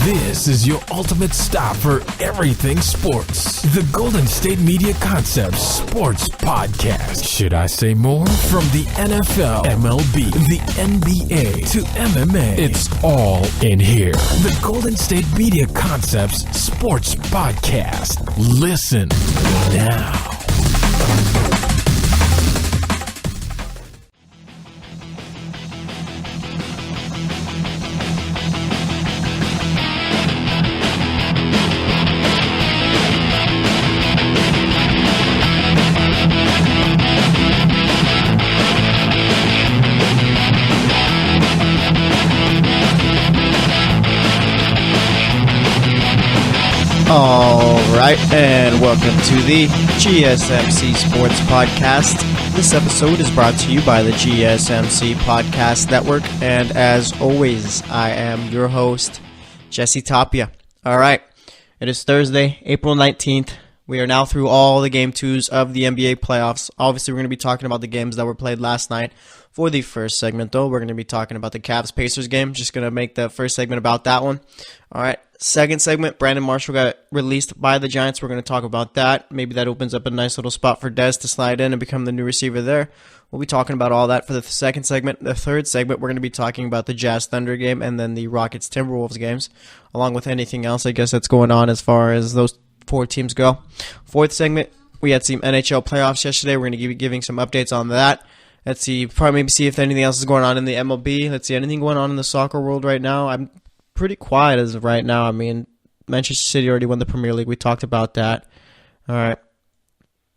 This is your ultimate stop for everything sports. The Golden State Media Concepts Sports Podcast. Should I say more? From the NFL, MLB, the NBA to MMA, it's all in here. The Golden State Media Concepts Sports Podcast. Listen now. Alright, and welcome to the GSMC Sports Podcast. This episode is brought to you by the GSMC Podcast Network, and as always, I am your host, Jesse Tapia. Alright, it is Thursday, April 19th. We are now through all the Game 2s of the NBA playoffs. Obviously, we're going to be talking about the games that were played last night. For the first segment, though, we're going to be talking about the Cavs-Pacers game. Just going to make the first segment about that one. All right, second segment, Brandon Marshall got released by the Giants. We're going to talk about that. Maybe that opens up a nice little spot for Dez to slide in and become the new receiver there. We'll be talking about all that for the second segment. The third segment, we're going to be talking about the Jazz-Thunder game and then the Rockets-Timberwolves games, along with anything else, I guess, that's going on as far as those four teams go. Fourth segment, we had some NHL playoffs yesterday. We're going to be giving some updates on that. Let's see, probably maybe see if anything else is going on in the MLB. Let's see, anything going on in the soccer world right now? I'm pretty quiet as of right now. I mean, Manchester City already won the Premier League. We talked about that. All right.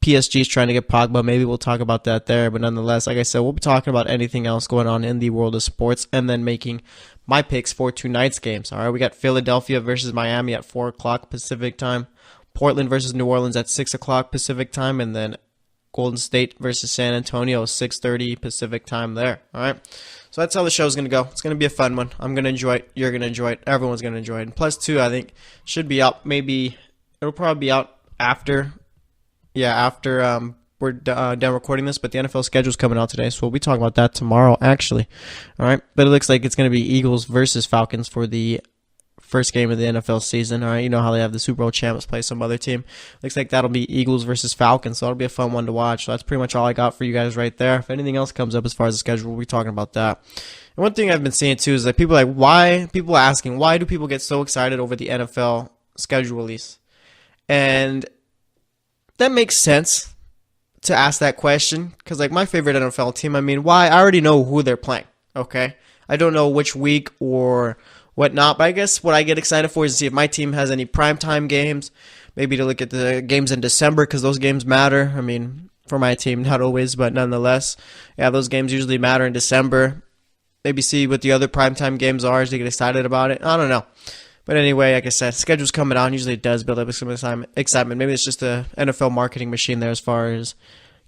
PSG's trying to get Pogba. Maybe we'll talk about that there. But nonetheless, like I said, we'll be talking about anything else going on in the world of sports and then making my picks for tonight's games. All right, we got Philadelphia versus Miami at 4 o'clock Pacific time. Portland versus New Orleans at 6 o'clock Pacific time. And then Golden State versus San Antonio, 6:30 Pacific time there. All right. So that's how the show's going to go. It's going to be a fun one. I'm going to enjoy it. You're going to enjoy it. Everyone's going to enjoy it. And plus, two, I think, should be out. Maybe it'll probably be out after. Yeah, after we're done recording this. But the NFL schedule's coming out today, so we'll be talking about that tomorrow, actually. All right. But it looks like it's going to be Eagles versus Falcons for the first game of the NFL season. All right, you know how they have the Super Bowl champs play some other team. Looks like that'll be Eagles versus Falcons, so that'll be a fun one to watch. So that's pretty much all I got for you guys right there. If anything else comes up as far as the schedule, we'll be talking about that. And one thing I've been seeing too is that people are asking, why do people get so excited over the NFL schedule release? And that makes sense to ask that question, because like my favorite NFL team, I mean, why? I already know who they're playing, okay? I don't know which week or whatnot, but I guess what I get excited for is to see if my team has any primetime games, maybe to look at the games in December, because those games matter. I mean, for my team, not always, but nonetheless, yeah, those games usually matter in December. Maybe see what the other primetime games are as they get excited about it. I don't know. But anyway, like I said, schedule's coming out. Usually it does build up some excitement. Maybe it's just a NFL marketing machine there as far as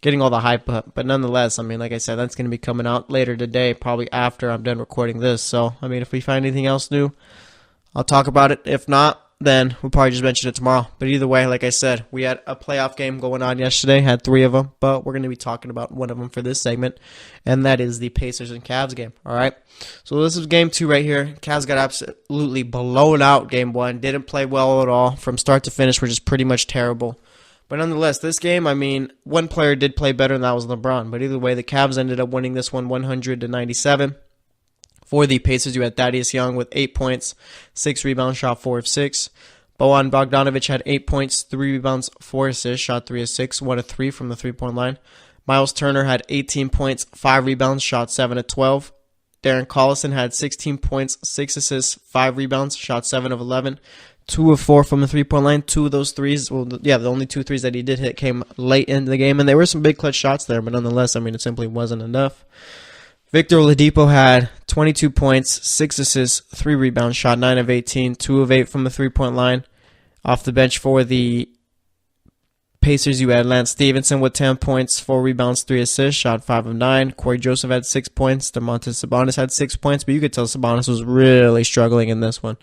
getting all the hype up. But nonetheless, I mean, like I said, that's going to be coming out later today, probably after I'm done recording this. So, I mean, if we find anything else new, I'll talk about it. If not, then we'll probably just mention it tomorrow. But either way, like I said, we had a playoff game going on yesterday, had 3 of them, but we're going to be talking about one of them for this segment, and that is the Pacers and Cavs game. All right, so this is game 2 right here. Cavs got absolutely blown out game 1, didn't play well at all. From start to finish, were just pretty much terrible. But nonetheless, this game, I mean, one player did play better, and that was LeBron. But either way, the Cavs ended up winning this one 100-97. For the Pacers, you had Thaddeus Young with 8 points, 6 rebounds, shot 4 of 6. Bojan Bogdanovic had 8 points, 3 rebounds, 4 assists, shot 3 of 6, 1 of 3 from the three-point line. Miles Turner had 18 points, 5 rebounds, shot 7 of 12. Darren Collison had 16 points, 6 assists, 5 rebounds, shot 7 of 11. 2 of 4 from the three-point line. 2 of those threes, the only 2 threes that he did hit came late in the game, and there were some big clutch shots there, but nonetheless, I mean, it simply wasn't enough. Victor Oladipo had 22 points, 6 assists, 3 rebounds, shot 9 of 18, 2 of 8 from the three-point line. Off the bench for the Pacers, you had Lance Stevenson with 10 points, 4 rebounds, 3 assists, shot 5 of 9. Corey Joseph had 6 points. Domantas Sabonis had 6 points, but you could tell Sabonis was really struggling in this one.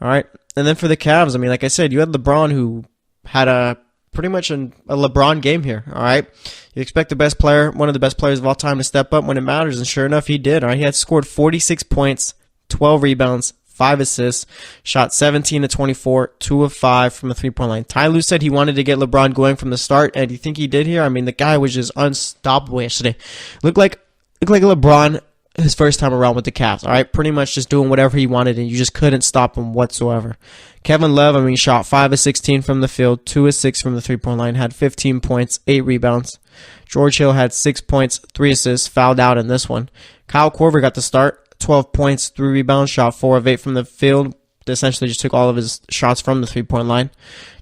All right. And then for the Cavs, I mean, like I said, you had LeBron, who had pretty much a LeBron game here, all right? You expect the best player, one of the best players of all time, to step up when it matters, and sure enough, he did. All right? He had scored 46 points, 12 rebounds, 5 assists, shot 17 to 24, 2 of 5 from the three-point line. Ty Lue said he wanted to get LeBron going from the start, and do you think he did here? I mean, the guy was just unstoppable yesterday. Looked like LeBron his first time around with the Cavs, all right? Pretty much just doing whatever he wanted, and you just couldn't stop him whatsoever. Kevin Love, I mean, shot 5 of 16 from the field, 2 of 6 from the three-point line, had 15 points, 8 rebounds. George Hill had 6 points, 3 assists, fouled out in this one. Kyle Korver got the start, 12 points, 3 rebounds, shot 4 of 8 from the field. Essentially just took all of his shots from the three-point line.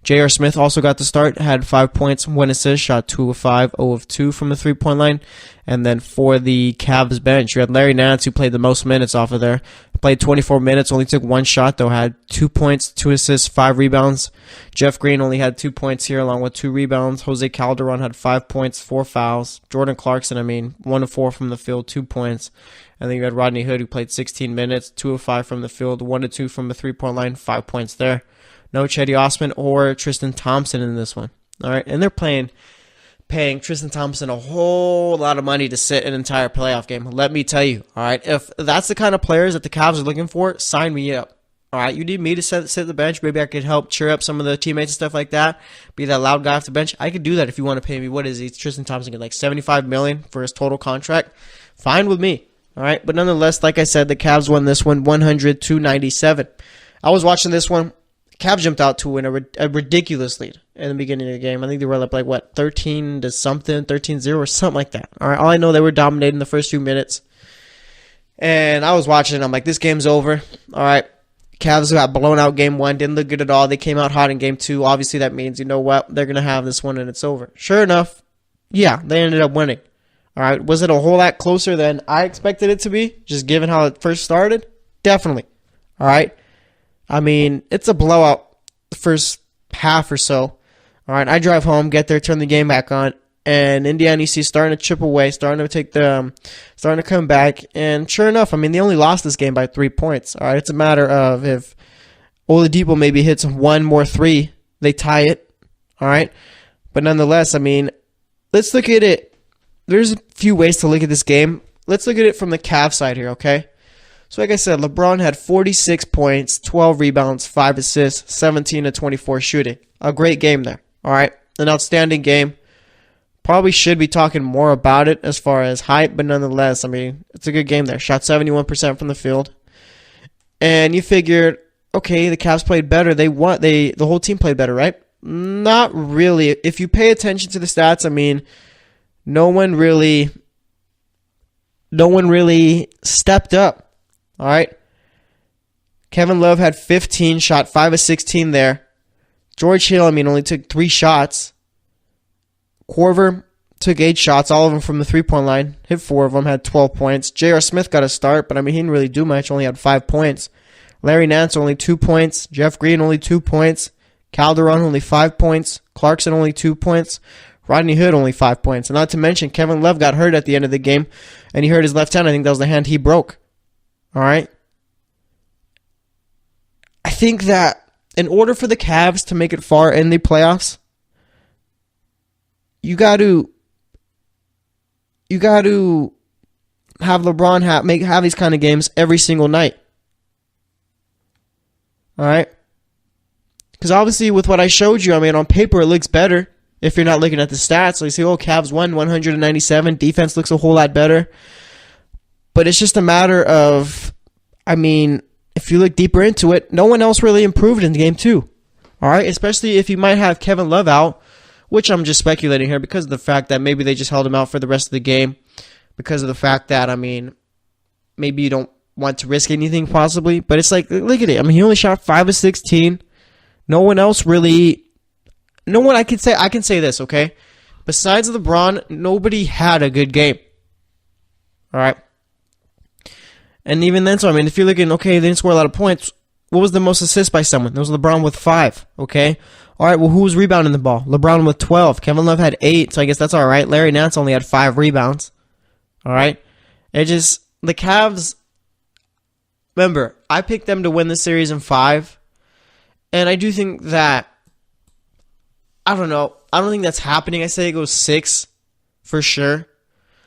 J.R. Smith also got the start, had 5 points, 1 assist, shot 2 of 5, 0 of 2 from the three-point line. And then for the Cavs bench, you had Larry Nance, who played the most minutes off of there. Played 24 minutes, only took 1 shot, though, had 2 points, 2 assists, 5 rebounds. Jeff Green only had 2 points here, along with 2 rebounds. Jose Calderon had 5 points, 4 fouls. Jordan Clarkson, 1 of 4 from the field, 2 points. And then you had Rodney Hood, who played 16 minutes, 2 of 5 from the field, 1 of 2 from the three-point line, 5 points there. No Cedi Osman or Tristan Thompson in this one. All right, and they're paying Tristan Thompson a whole lot of money to sit an entire playoff game. Let me tell you, all right, if that's the kind of players that the Cavs are looking for, sign me up. All right, you need me to sit the bench. Maybe I could help cheer up some of the teammates and stuff like that. Be that loud guy off the bench. I could do that if you want to pay me. What is he? Tristan Thompson get like $75 million for his total contract. Fine with me. All right, but nonetheless, like I said, the Cavs won this one 100-97. I was watching this one. Cavs jumped out to win a ridiculous lead in the beginning of the game. I think they were up like 13 to something, 13-0 or something like that. All right, all I know, they were dominating the first few minutes. And I was watching, and I'm like, this game's over. All right, Cavs got blown out game 1, didn't look good at all. They came out hot in game 2. Obviously, that means, you know what, they're going to have this one and it's over. Sure enough, yeah, they ended up winning. All right, was it a whole lot closer than I expected it to be, just given how it first started? Definitely. All right. I mean, it's a blowout the first half or so. All right, I drive home, get there, turn the game back on, and Indiana EC starting to chip away, starting to come back, and sure enough, I mean, they only lost this game by 3 points. All right, it's a matter of if Oladipo maybe hits 1 more 3, they tie it. All right, but nonetheless, I mean, let's look at it. There's a few ways to look at this game. Let's look at it from the Cavs side here, okay? So like I said, LeBron had 46 points, 12 rebounds, 5 assists, 17 to 24 shooting. A great game there, all right? An outstanding game. Probably should be talking more about it as far as hype, but nonetheless, I mean, it's a good game there. Shot 71% from the field. And you figured, okay, the Cavs played better. They won. The whole team played better, right? Not really. If you pay attention to the stats, I mean, no one really stepped up. All right. Kevin Love had 15, shot 5 of 16 there. George Hill, only took 3 shots. Korver took 8 shots, all of them from the three-point line. Hit 4 of them, had 12 points. J.R. Smith got a start, but he didn't really do much. Only had 5 points. Larry Nance only 2 points. Jeff Green only 2 points. Calderon only 5 points. Clarkson only 2 points. Rodney Hood only 5 points. And not to mention, Kevin Love got hurt at the end of the game, and he hurt his left hand. I think that was the hand he broke. All right? I think that in order for the Cavs to make it far in the playoffs, you got to have LeBron have these kind of games every single night. All right? Because obviously with what I showed you, on paper it looks better if you're not looking at the stats. So you say, Cavs won 197. Defense looks a whole lot better. But it's just a matter of, if you look deeper into it, no one else really improved in game 2. All right? Especially if you might have Kevin Love out, which I'm just speculating here because of the fact that maybe they just held him out for the rest of the game. Because of the fact that, maybe you don't want to risk anything possibly. But it's like, look at it. He only shot 5 of 16. No one else really... I can say this, okay? Besides LeBron, nobody had a good game. All right? And even then, so, if you're looking, okay, they didn't score a lot of points. What was the most assists by someone? It was LeBron with 5, okay? All right, well, who was rebounding the ball? LeBron with 12. Kevin Love had 8, so I guess that's all right. Larry Nance only had 5 rebounds. All right? The Cavs, remember, I picked them to win the series in 5, and I do think that, I don't know, I don't think that's happening. I say it goes 6 for sure,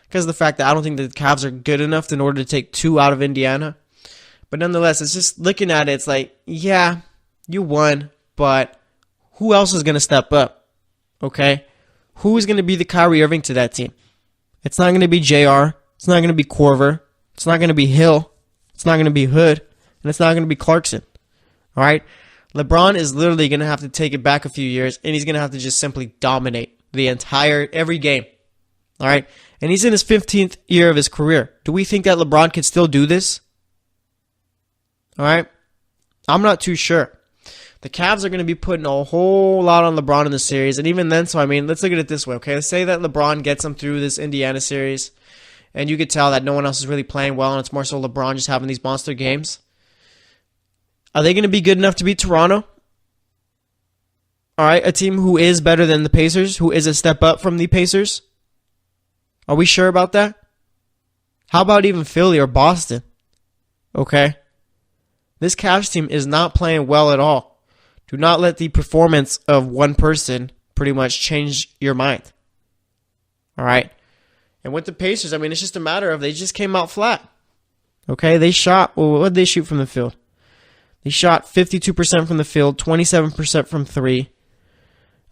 because of the fact that I don't think the Cavs are good enough in order to take 2 out of Indiana. But nonetheless, it's just looking at it, it's like, yeah, you won, but who else is going to step up? Okay? Who is going to be the Kyrie Irving to that team? It's not going to be JR. It's not going to be Corver. It's not going to be Hill. It's not going to be Hood. And it's not going to be Clarkson. All right? LeBron is literally going to have to take it back a few years, and he's going to have to just simply dominate every game. All right? And he's in his 15th year of his career. Do we think that LeBron can still do this? All right? I'm not too sure. The Cavs are going to be putting a whole lot on LeBron in the series. And even then, let's look at it this way, okay? Let's say that LeBron gets them through this Indiana series, and you could tell that no one else is really playing well, and it's more so LeBron just having these monster games. Are they going to be good enough to beat Toronto? All right, a team who is better than the Pacers, who is a step up from the Pacers? Are we sure about that? How about even Philly or Boston? Okay? This Cavs team is not playing well at all. Do not let the performance of one person pretty much change your mind. All right? And with the Pacers, it's just a matter of they just came out flat. Okay? They shot, what did they shoot from the field? They shot 52% from the field, 27% from three.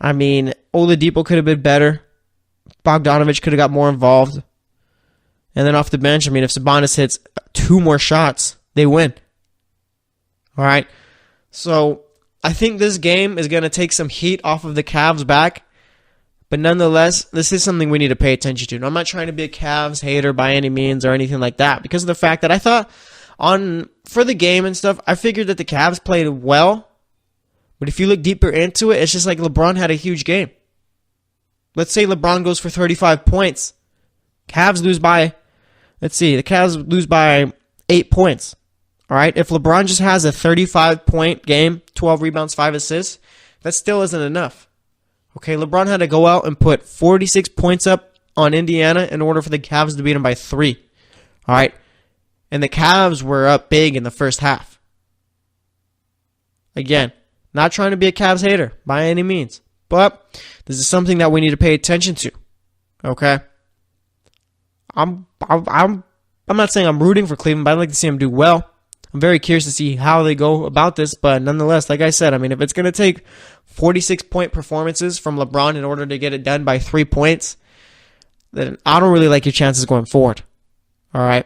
Oladipo could have been better. Bogdanovich could have got more involved. And then off the bench, if Sabonis hits 2 more shots, they win. All right? So I think this game is going to take some heat off of the Cavs back. But nonetheless, this is something we need to pay attention to. And I'm not trying to be a Cavs hater by any means or anything like that, because of the fact that I thought for the game and stuff, I figured that the Cavs played well. But if you look deeper into it, it's just like LeBron had a huge game. Let's say LeBron goes for 35 points. The Cavs lose by 8 points. All right? If LeBron just has a 35-point game, 12 rebounds, 5 assists, that still isn't enough. Okay, LeBron had to go out and put 46 points up on Indiana in order for the Cavs to beat him by 3. All right? And the Cavs were up big in the first half. Again, not trying to be a Cavs hater by any means, but this is something that we need to pay attention to. Okay? I'm not saying I'm rooting for Cleveland, but I'd like to see them do well. I'm very curious to see how they go about this, but nonetheless, like I said, if it's going to take 46-point performances from LeBron in order to get it done by 3 points, then I don't really like your chances going forward. All right?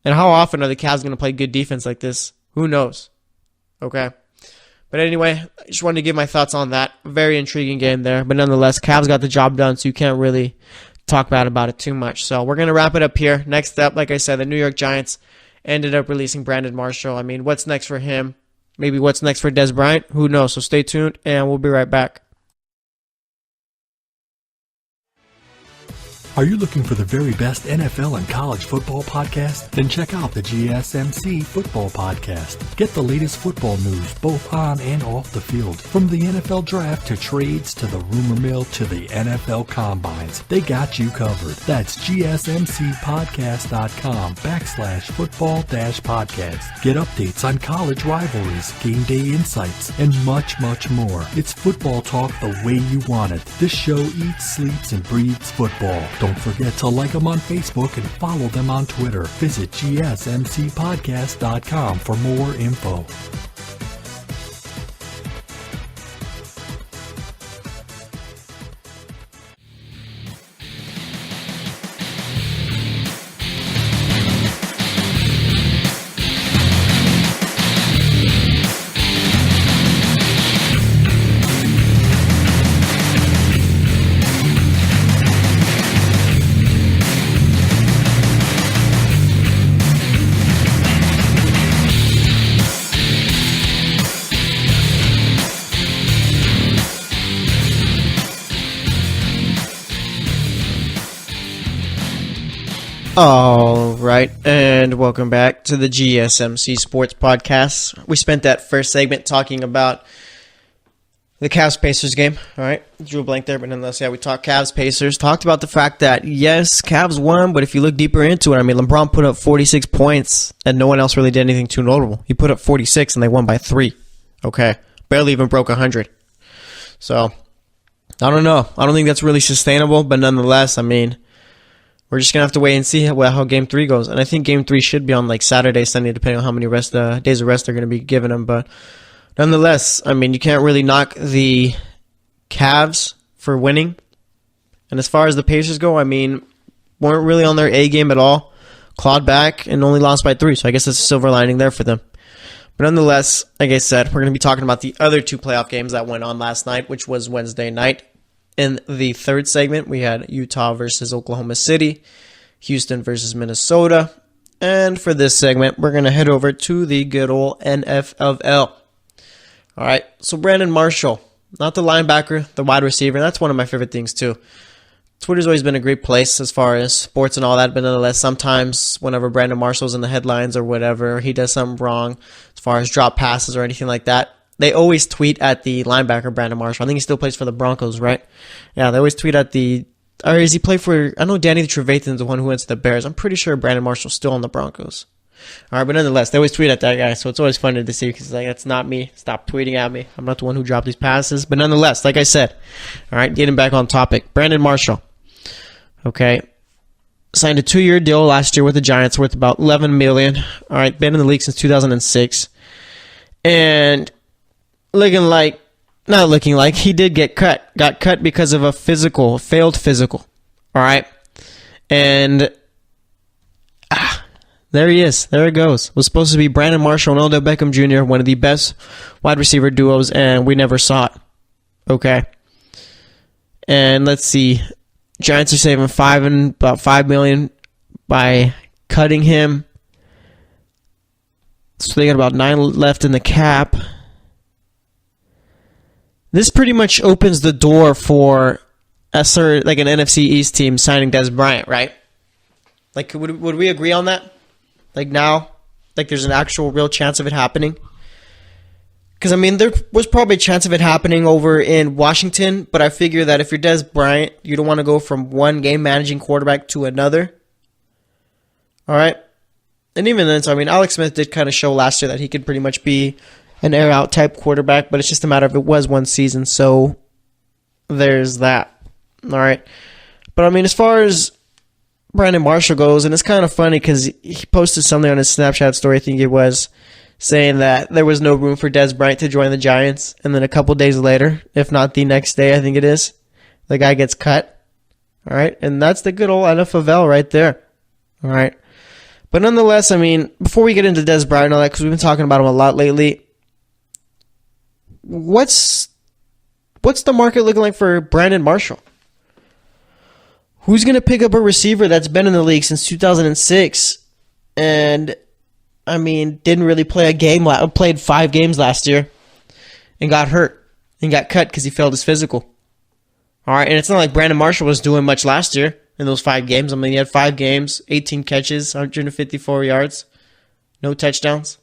And how often are the Cavs going to play good defense like this? Who knows? Okay? But anyway, I just wanted to give my thoughts on that. Very intriguing game there. But nonetheless, Cavs got the job done, so you can't really talk bad about it too much. So we're going to wrap it up here. Next up, like I said, the New York Giants ended up releasing Brandon Marshall. What's next for him? Maybe what's next for Des Bryant? Who knows? So stay tuned, and we'll be right back. Are you looking for the very best NFL and college football podcast? Then check out the GSMC Football Podcast. Get the latest football news both on and off the field. From the NFL Draft to trades to the rumor mill to the NFL Combines, they got you covered. That's GSMCpodcast.com/football-podcast. Get updates on college rivalries, game day insights, and much, much more. It's football talk the way you want it. This show eats, sleeps, and breathes football. Don't forget to like them on Facebook and follow them on Twitter. Visit GSMCpodcast.com for more info. All right, and welcome back to the GSMC Sports Podcast. We spent that first segment talking about the Cavs-Pacers game. All right, drew a blank there, but nonetheless, we talked Cavs-Pacers. Talked about the fact that, yes, Cavs won, but if you look deeper into it, LeBron put up 46 points, and no one else really did anything too notable. He put up 46, and they won by 3. Okay, barely even broke 100. So, I don't know. I don't think that's really sustainable, but nonetheless, we're just going to have to wait and see how Game 3 goes. And I think Game 3 should be on like Saturday, Sunday, depending on how many days of rest they're going to be giving them. But nonetheless, I mean, you can't really knock the Cavs for winning. And as far as the Pacers go, I mean, weren't really on their A game at all. Clawed back and only lost by 3. So I guess that's a silver lining there for them. But nonetheless, like I said, we're going to be talking about the other 2 playoff games that went on last night, which was Wednesday night. In the third segment, we had Utah versus Oklahoma City, Houston versus Minnesota. And for this segment, we're going to head over to the good old NFL. All right, so Brandon Marshall, not the linebacker, the wide receiver. That's one of my favorite things, too. Twitter's always been a great place as far as sports and all that, but nonetheless, sometimes whenever Brandon Marshall's in the headlines or whatever, he does something wrong as far as drop passes or anything like that, they always tweet at the linebacker, Brandon Marshall. I think he still plays for the Broncos, right? Yeah, they always tweet at or does he play for, I know Danny Trevathan's the one who went to the Bears. I'm pretty sure Brandon Marshall's still on the Broncos. All right, but nonetheless, they always tweet at that guy, so it's always funny to see because it's like, that's not me. Stop tweeting at me. I'm not the one who dropped these passes. But nonetheless, like I said, all right, getting back on topic. Brandon Marshall, okay, signed a 2-year deal last year with the Giants worth about $11 million. All right, been in the league since 2006. And not looking like, he did get cut. Got cut because of a failed physical. All right. And there he is. There it goes. It was supposed to be Brandon Marshall and Odell Beckham Jr., one of the best wide receiver duos, and we never saw it. Okay. And let's see. Giants are saving about $5 million by cutting him. So they got about 9 left in the cap. This pretty much opens the door for an NFC East team signing Dez Bryant, right? Like, would we agree on that? Like now, like there's an actual real chance of it happening? Because, I mean, there was probably a chance of it happening over in Washington, but I figure that if you're Dez Bryant, you don't want to go from one game-managing quarterback to another. All right? And even then, so, I mean, Alex Smith did kind of show last year that he could pretty much be an air-out type quarterback, but it's just a matter of it was one season, so there's that. All right? But, I mean, as far as Brandon Marshall goes, and it's kind of funny because he posted something on his Snapchat story, I think it was, saying that there was no room for Dez Bryant to join the Giants, and then a couple days later, if not the next day, I think it is, the guy gets cut. All right? And that's the good old NFL right there. All right? But nonetheless, I mean, before we get into Dez Bryant and all that, because we've been talking about him a lot lately, what's the market looking like for Brandon Marshall? Who's going to pick up a receiver that's been in the league since 2006 and, I mean, didn't really play a game, played 5 games last year and got hurt and got cut because he failed his physical? All right, and it's not like Brandon Marshall was doing much last year in those 5 games. I mean, he had 5 games, 18 catches, 154 yards, no touchdowns.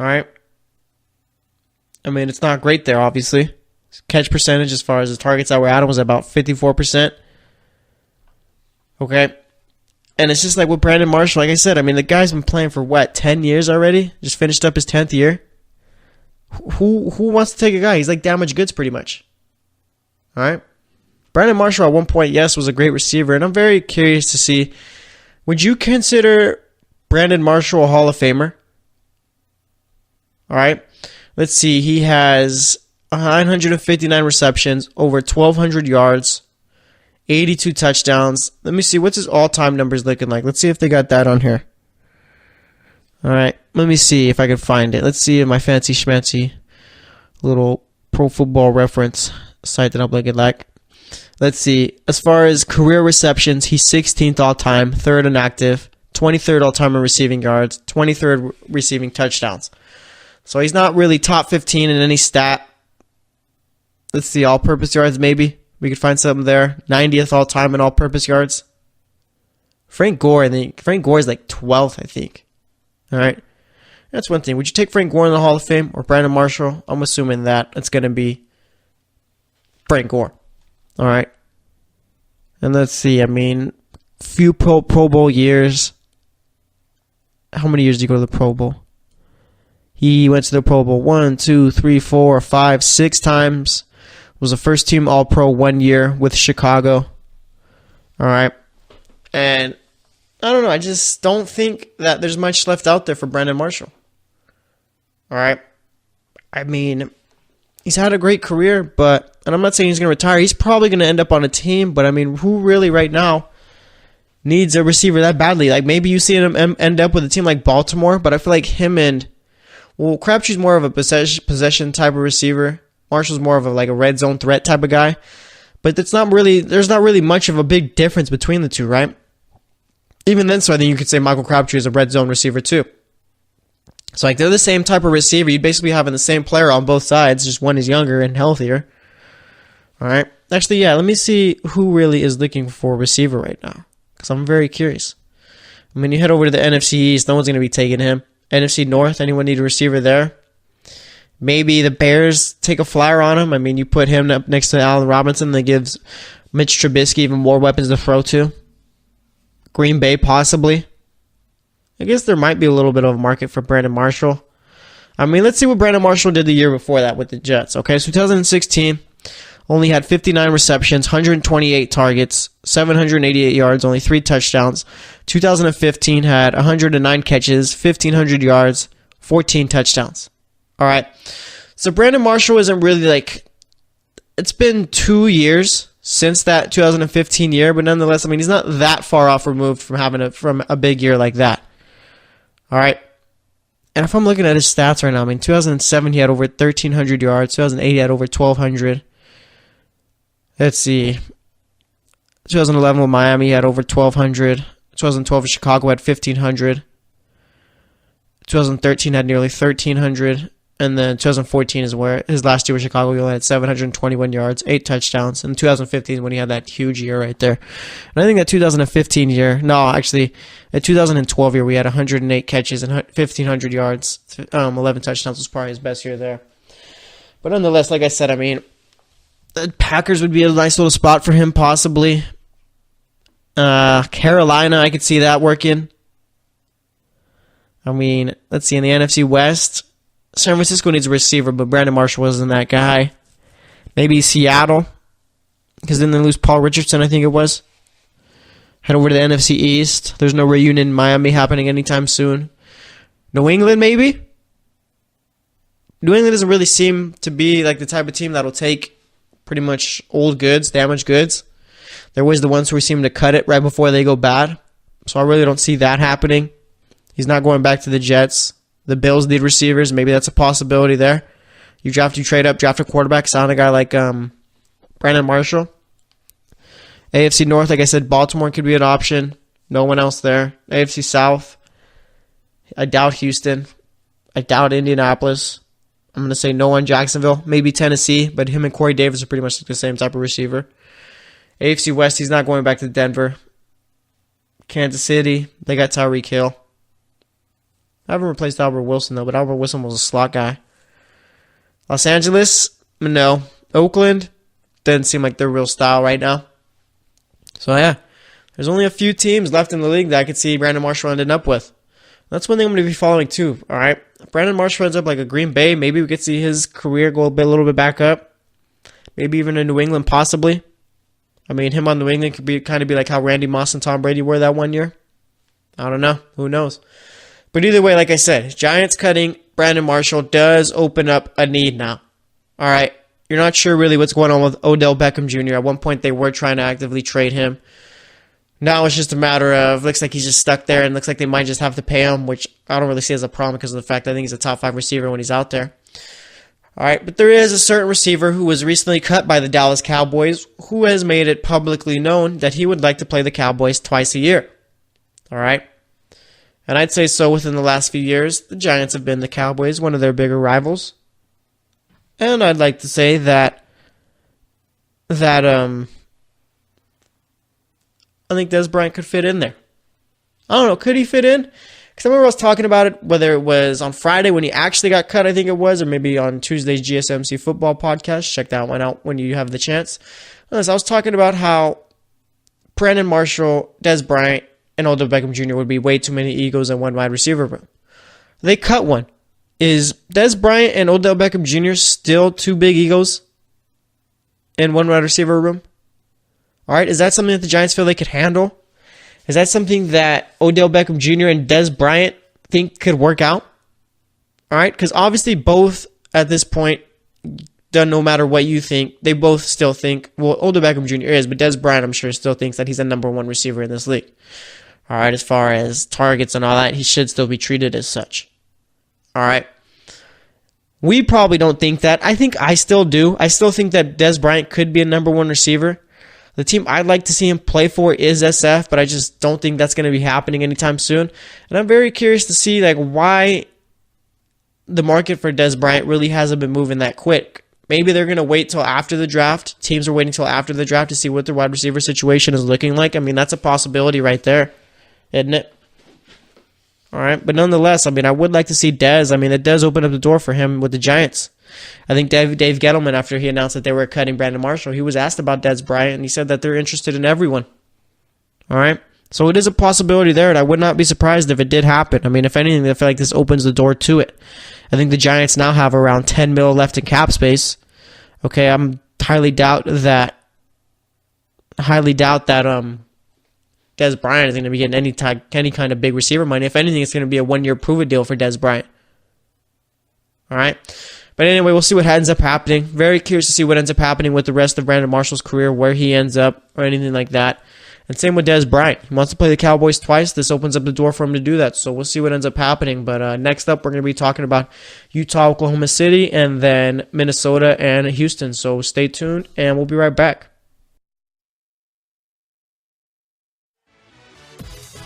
All right. I mean, it's not great there, obviously. His catch percentage as far as the targets that were at him was about 54%. Okay. And it's just like with Brandon Marshall, like I said, I mean, the guy's been playing for, 10 years already? Just finished up his 10th year? Who wants to take a guy? He's like damaged goods pretty much. All right? Brandon Marshall at one point, yes, was a great receiver, and I'm very curious to see, would you consider Brandon Marshall a Hall of Famer? All right? Let's see. He has 959 receptions, over 1,200 yards, 82 touchdowns. Let me see. What's his all-time numbers looking like? Let's see if they got that on here. All right. Let me see if I can find it. Let's see if my fancy schmancy little Pro Football Reference site that I'm looking like. Let's see. As far as career receptions, he's 16th all-time, 3rd in active, 23rd all-time in receiving yards, 23rd receiving touchdowns. So he's not really top 15 in any stat. Let's see. All-purpose yards, maybe. We could find something there. 90th all-time in all-purpose yards. Frank Gore is like 12th, I think. All right. That's one thing. Would you take Frank Gore in the Hall of Fame or Brandon Marshall? I'm assuming that it's going to be Frank Gore. All right. And let's see. I mean, few Pro Bowl years. How many years did he go to the Pro Bowl? He went to the Pro Bowl 1, 2, 3, 4, 5, 6 times. Was a first-team All-Pro 1 year with Chicago. All right. And I don't know. I just don't think that there's much left out there for Brandon Marshall. All right. I mean, he's had a great career, and I'm not saying he's going to retire. He's probably going to end up on a team, but I mean, who really right now needs a receiver that badly? Like, maybe you see him end up with a team like Baltimore, but I feel like Crabtree's more of a possession type of receiver. Marshall's more of a red zone threat type of guy. But there's not really much of a big difference between the two, right? Even then, so I think you could say Michael Crabtree is a red zone receiver too. So they're the same type of receiver. You'd basically be having the same player on both sides, just one is younger and healthier. All right. Actually, yeah, let me see who really is looking for a receiver right now, because I'm very curious. I mean, you head over to the NFC East, no one's going to be taking him. NFC North, anyone need a receiver there? Maybe the Bears take a flyer on him. I mean, you put him up next to Allen Robinson, that gives Mitch Trubisky even more weapons to throw to. Green Bay, possibly. I guess there might be a little bit of a market for Brandon Marshall. I mean, let's see what Brandon Marshall did the year before that with the Jets. Okay, so 2016, only had 59 receptions, 128 targets, 788 yards, only 3 touchdowns. 2015 had 109 catches, 1,500 yards, 14 touchdowns. All right. So Brandon Marshall isn't really it's been 2 years since that 2015 year, but nonetheless, I mean, he's not that far off removed from a big year like that. All right. And if I'm looking at his stats right now, I mean, 2007 he had over 1,300 yards. 2008 he had over 1,200. Let's see. 2011 with Miami he had over 1,200. 2012 with Chicago had 1,500. 2013 had nearly 1,300. And then 2014 is where his last year with Chicago, he only had 721 yards, 8 touchdowns. And 2015 when he had that huge year right there. And I think that 2015 year, the 2012 year, we had 108 catches and 1,500 yards, 11 touchdowns was probably his best year there. But nonetheless, like I said, I mean, the Packers would be a nice little spot for him possibly. Carolina, I could see that working. I mean, let's see, in the NFC West, San Francisco needs a receiver, but Brandon Marshall wasn't that guy. Maybe Seattle, because then they lose Paul Richardson, I think it was. Head over to the NFC East. There's no reunion in Miami happening anytime soon. New England, maybe? New England doesn't really seem to be like the type of team that'll take pretty much old goods, damaged goods. They're always the ones who seem to cut it right before they go bad. So I really don't see that happening. He's not going back to the Jets. The Bills need receivers. Maybe that's a possibility there. You trade up, draft a quarterback, sign a guy like Brandon Marshall. AFC North, like I said, Baltimore could be an option. No one else there. AFC South, I doubt Houston. I doubt Indianapolis. I'm going to say no one. Jacksonville, maybe Tennessee, but him and Corey Davis are pretty much the same type of receiver. AFC West, he's not going back to Denver. Kansas City, they got Tyreek Hill. I haven't replaced Albert Wilson, though, but Albert Wilson was a slot guy. Los Angeles, no. Oakland, doesn't seem like their real style right now. So, yeah, there's only a few teams left in the league that I could see Brandon Marshall ending up with. That's one thing I'm going to be following, too, all right? If Brandon Marshall ends up like a Green Bay, maybe we could see his career go a little bit back up. Maybe even in New England, possibly. I mean, him on New England could kind of be like how Randy Moss and Tom Brady were that one year. I don't know. Who knows? But either way, like I said, Giants cutting Brandon Marshall does open up a need now. All right. You're not sure really what's going on with Odell Beckham Jr. At one point, they were trying to actively trade him. Now it's just a matter of, looks like he's just stuck there, and looks like they might just have to pay him, which I don't really see as a problem because of the fact that I think he's a top 5 receiver when he's out there. All right, but there is a certain receiver who was recently cut by the Dallas Cowboys who has made it publicly known that he would like to play the Cowboys twice a year. All right? And I'd say so within the last few years, the Giants have been the Cowboys, one of their bigger rivals. And I'd like to say that I think Dez Bryant could fit in there. I don't know, could he fit in? Because I remember I was talking about it, whether it was on Friday when he actually got cut, I think it was, or maybe on Tuesday's GSMC football podcast. Check that one out when you have the chance. I was talking about how Brandon Marshall, Dez Bryant, and Odell Beckham Jr. would be way too many egos in one wide receiver room. They cut one. Is Dez Bryant and Odell Beckham Jr. still two big egos in one wide receiver room? All right, is that something that the Giants feel they could handle? Is that something that Odell Beckham Jr. and Dez Bryant think could work out? All right, because obviously both at this point, no matter what you think, they both still think, well, Odell Beckham Jr. is, but Dez Bryant, I'm sure, still thinks that he's the number one receiver in this league. All right, as far as targets and all that, he should still be treated as such. All right. We probably don't think that. I think I still do. I still think that Dez Bryant could be a number one receiver. The team I'd like to see him play for is SF, but I just don't think that's going to be happening anytime soon. And I'm very curious to see why the market for Dez Bryant really hasn't been moving that quick. Maybe they're going to wait till after the draft. Teams are waiting till after the draft to see what their wide receiver situation is looking like. I mean, that's a possibility right there, isn't it? All right, but nonetheless, I mean, I would like to see Dez. I mean, it does open up the door for him with the Giants. I think Dave Gettleman, after he announced that they were cutting Brandon Marshall, he was asked about Dez Bryant, and he said that they're interested in everyone. All right, so it is a possibility there, and I would not be surprised if it did happen. I mean, if anything, I feel like this opens the door to it. I think the Giants now have around $10 million left in cap space. Okay, I'm highly doubt that Dez Bryant is going to be getting any kind of big receiver money. If anything, it's going to be a one-year prove-it deal for Dez Bryant. All right? But anyway, we'll see what ends up happening. Very curious to see what ends up happening with the rest of Brandon Marshall's career, where he ends up, or anything like that. And same with Dez Bryant. He wants to play the Cowboys twice. This opens up the door for him to do that. So we'll see what ends up happening. But next up, we're going to be talking about Utah, Oklahoma City, and then Minnesota and Houston. So stay tuned, and we'll be right back.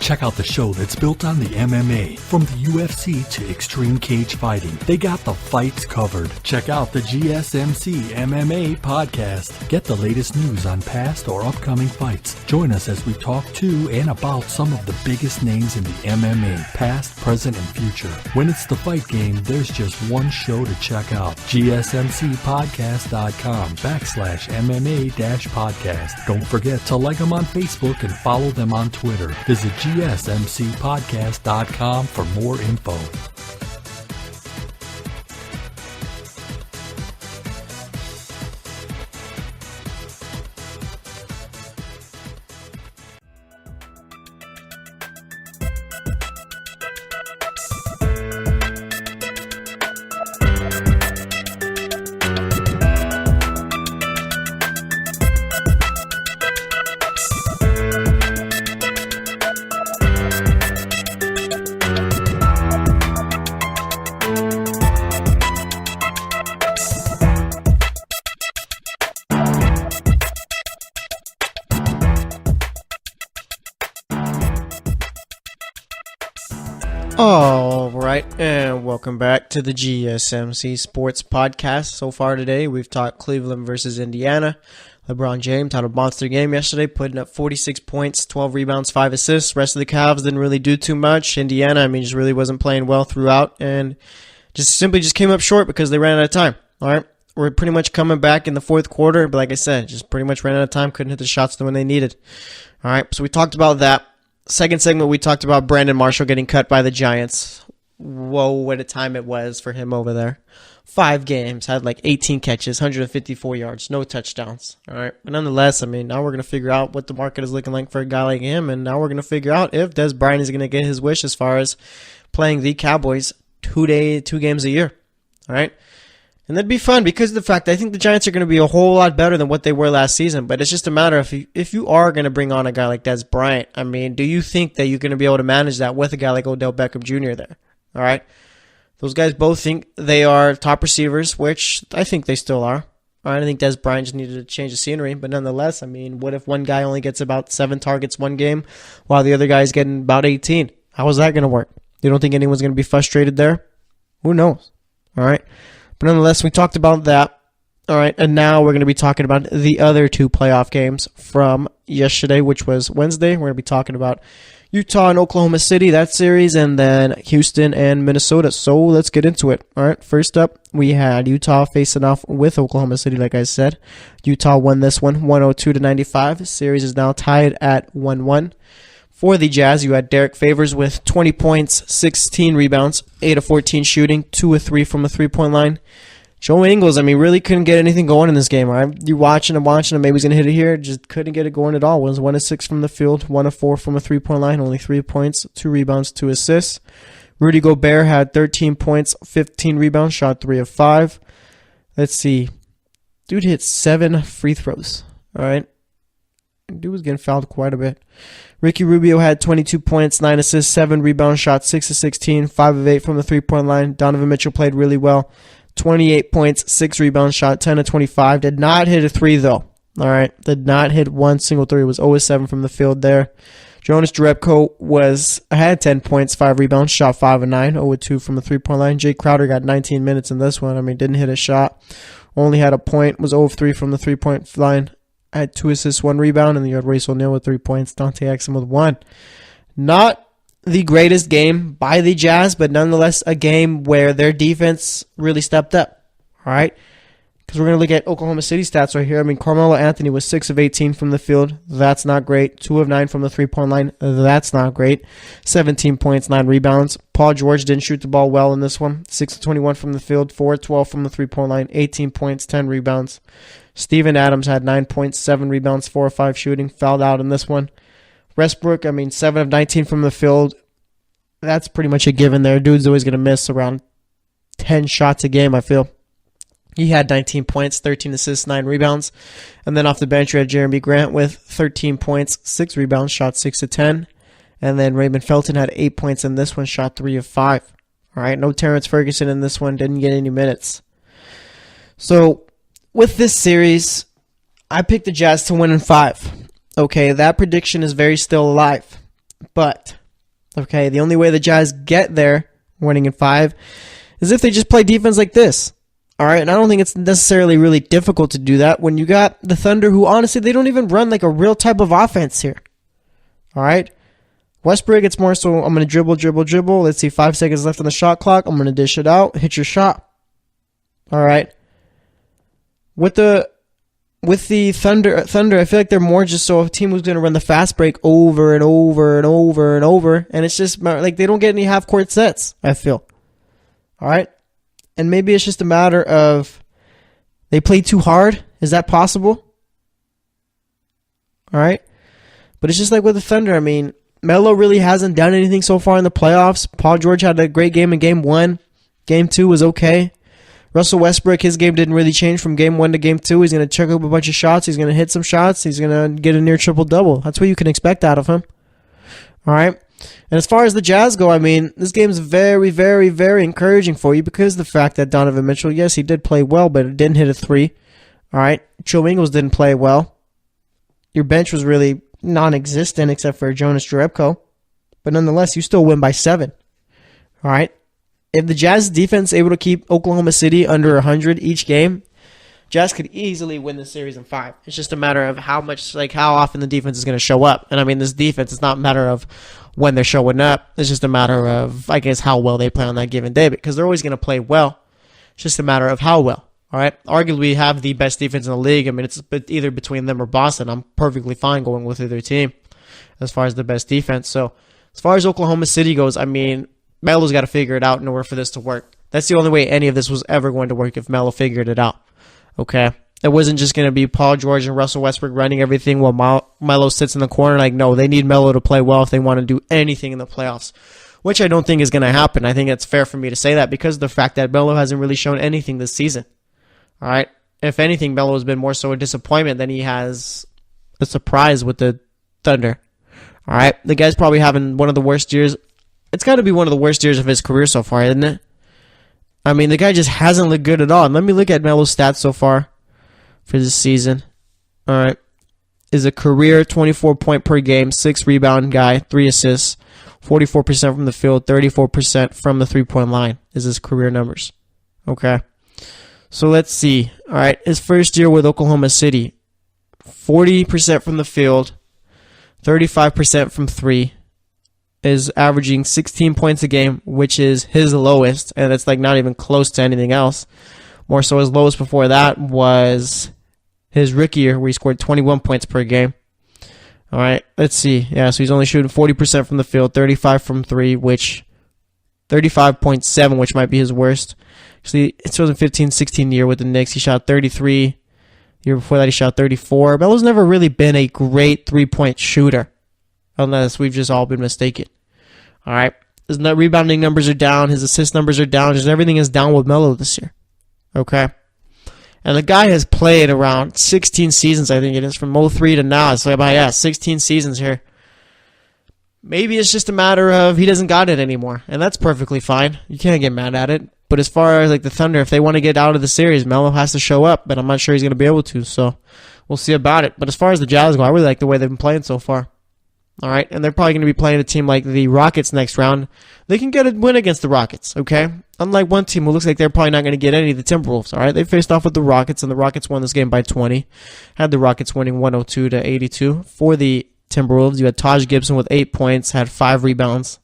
Check out the show that's built on the MMA. From the UFC to extreme cage fighting, they got the fights covered. Check out the GSMC MMA podcast. Get the latest news on past or upcoming fights. Join us as we talk to and about some of the biggest names in the MMA, past, present, and future. When it's the fight game, there's just one show to check out. GSMCpodcast.com/MMA-podcast. Don't forget to like them on Facebook and follow them on Twitter. Visit GSMCpodcast.com for more info. All right, and welcome back to the GSMC Sports Podcast. So far today, we've talked Cleveland versus Indiana. LeBron James had a monster game yesterday, putting up 46 points, 12 rebounds, 5 assists. Rest of the Cavs didn't really do too much. Indiana, just really wasn't playing well throughout, and simply came up short because they ran out of time. All right, we're pretty much coming back in the fourth quarter, but like I said, just pretty much ran out of time, couldn't hit the shots when they needed. All right, so we talked about that. Second segment, we talked about Brandon Marshall getting cut by the Giants. Whoa, what a time it was for him over there. 5 games, had 18 catches, 154 yards, no touchdowns. All right, but nonetheless, now we're going to figure out what the market is looking like for a guy like him, and now we're going to figure out if Dez Bryant is going to get his wish as far as playing the Cowboys 2 games a year. All right, and that'd be fun because of the fact that I think the Giants are going to be a whole lot better than what they were last season, but it's just a matter of if you are going to bring on a guy like Dez Bryant, do you think that you're going to be able to manage that with a guy like Odell Beckham Jr. there? All right. Those guys both think they are top receivers, which I think they still are. All right. I think Dez Bryant just needed to change the scenery. But nonetheless, what if one guy only gets about 7 targets one game while the other guy is getting about 18? How is that going to work? You don't think anyone's going to be frustrated there? Who knows? All right. But nonetheless, we talked about that. All right. And now we're going to be talking about the other 2 playoff games from yesterday, which was Wednesday. We're going to be talking about Utah and Oklahoma City, that series, and then Houston and Minnesota. So let's get into it. All right, first up, we had Utah facing off with Oklahoma City, like I said. Utah won this one 102-95. The series is now tied at 1-1. For the Jazz, you had Derek Favors with 20 points, 16 rebounds, 8 of 14 shooting, 2 of 3 from the three-point line. Joe Ingles, I mean, really couldn't get anything going in this game. All right? You're watching him, maybe he's going to hit it here. Just couldn't get it going at all. Was 1 of 6 from the field, 1 of 4 from a 3-point line, only 3 points, 2 rebounds, 2 assists. Rudy Gobert had 13 points, 15 rebounds, shot 3 of 5. Let's see. Dude hit 7 free throws. All right? Dude was getting fouled quite a bit. Ricky Rubio had 22 points, 9 assists, 7 rebounds, shot 6 of 16, 5 of 8 from the 3-point line. Donovan Mitchell played really well. 28 points, 6 rebounds, shot 10 of 25. Did not hit a 3, though. All right. Did not hit one single 3. Was 0 of 7 from the field there. Jonas Jerebko had 10 points, 5 rebounds, shot 5 of 9, 0 of 2 from the 3-point line. Jay Crowder got 19 minutes in this one. I mean, didn't hit a shot. Only had a point. Was 0 of 3 from the 3-point line. Had 2 assists, 1 rebound, and then you had Royce O'Neal with 3 points. Dante Exum with 1. Not the greatest game by the Jazz, but nonetheless a game where their defense really stepped up. All right? Because we're going to look at Oklahoma City stats right here. I mean, Carmelo Anthony was 6 of 18 from the field. That's not great. 2 of 9 from the 3-point line. That's not great. 17 points, 9 rebounds. Paul George didn't shoot the ball well in this one. 6 of 21 from the field. 4 of 12 from the 3-point line. 18 points, 10 rebounds. Steven Adams had 9 points, 7 rebounds, 4 of 5 shooting. Fouled out in this one. Westbrook, 7 of 19 from the field. That's pretty much a given there. Dude's always going to miss around 10 shots a game, I feel. He had 19 points, 13 assists, 9 rebounds. And then off the bench, you had Jeremy Grant with 13 points, 6 rebounds, shot 6 of 10. And then Raymond Felton had 8 points in this one, shot 3 of 5. All right, no Terrence Ferguson in this one, didn't get any minutes. So with this series, I picked the Jazz to win in 5. Okay, that prediction is very still alive. But, okay, the only way the Jazz get there, winning in 5, is if they just play defense like this. All right, and I don't think it's necessarily really difficult to do that when you got the Thunder, who honestly, they don't even run like a real type of offense here. All right, Westbrook, it's more so I'm going to dribble. Let's see, 5 seconds left on the shot clock. I'm going to dish it out, hit your shot. All right. With the Thunder, I feel like they're more just so a team who's going to run the fast break over and over and over and over, and it's just like they don't get any half-court sets, I feel. All right? And maybe it's just a matter of they play too hard. Is that possible? All right? But it's just like with the Thunder. I mean, Melo really hasn't done anything so far in the playoffs. Paul George had a great game in Game 1. Game 2 was okay. Russell Westbrook, his game didn't really change from Game 1 to Game 2. He's going to chuck up a bunch of shots. He's going to hit some shots. He's going to get a near triple-double. That's what you can expect out of him. All right? And as far as the Jazz go, I mean, this game's very, very, very encouraging for you because of the fact that Donovan Mitchell, yes, he did play well, but it didn't hit a 3. All right? Joe Ingles didn't play well. Your bench was really non-existent except for Jonas Jerebko. But nonetheless, you still win by 7. All right? If the Jazz defense is able to keep Oklahoma City under 100 each game, Jazz could easily win the series in 5. It's just a matter of how often the defense is going to show up. And I mean, this defense is not a matter of when they're showing up. It's just a matter of, I guess, how well they play on that given day, because they're always going to play well. It's just a matter of how well. All right. Arguably, we have the best defense in the league. I mean, it's either between them or Boston. I'm perfectly fine going with either team as far as the best defense. So as far as Oklahoma City goes, I mean, Melo's got to figure it out in order for this to work. That's the only way any of this was ever going to work, if Melo figured it out. Okay? It wasn't just going to be Paul George and Russell Westbrook running everything while Melo sits in the corner. Like, no, they need Melo to play well if they want to do anything in the playoffs, which I don't think is going to happen. I think it's fair for me to say that because of the fact that Melo hasn't really shown anything this season. All right? If anything, Melo has been more so a disappointment than he has a surprise with the Thunder. All right? The guy's probably having one of the worst years. It's got to be one of the worst years of his career so far, isn't it? I mean, the guy just hasn't looked good at all. And let me look at Melo's stats so far for this season. All right. Is a career 24 point per game, 6 rebound guy, 3 assists, 44% from the field, 34% from the 3-point line is his career numbers. Okay. So let's see. All right. His first year with Oklahoma City, 40% from the field, 35% from 3. Is averaging 16 points a game, which is his lowest, and it's like not even close to anything else. More so, his lowest before that was his rookie year, where he scored 21 points per game. All right, let's see. Yeah, so he's only shooting 40% from the field, 35 from 3, which 35.7, which might be his worst Actually, in 2015-16 year with the Knicks, he shot 33. The year before that, he shot 34. Melo's never really been a great three-point shooter, unless we've just all been mistaken. All right? His rebounding numbers are down. His assist numbers are down. Just everything is down with Melo this year. Okay? And the guy has played around 16 seasons, I think it is, from 03 to now. It's about, 16 seasons here. Maybe it's just a matter of he doesn't got it anymore, and that's perfectly fine. You can't get mad at it. But as far as like the Thunder, if they want to get out of the series, Melo has to show up, but I'm not sure he's going to be able to, so we'll see about it. But as far as the Jazz go, I really like the way they've been playing so far. All right, and they're probably going to be playing a team like the Rockets next round. They can get a win against the Rockets, okay? Unlike one team who looks like they're probably not going to get any of the Timberwolves, all right? They faced off with the Rockets, and the Rockets won this game by 20. Had the Rockets winning 102-82. For the Timberwolves, you had Taj Gibson with 8 points, had 5 rebounds,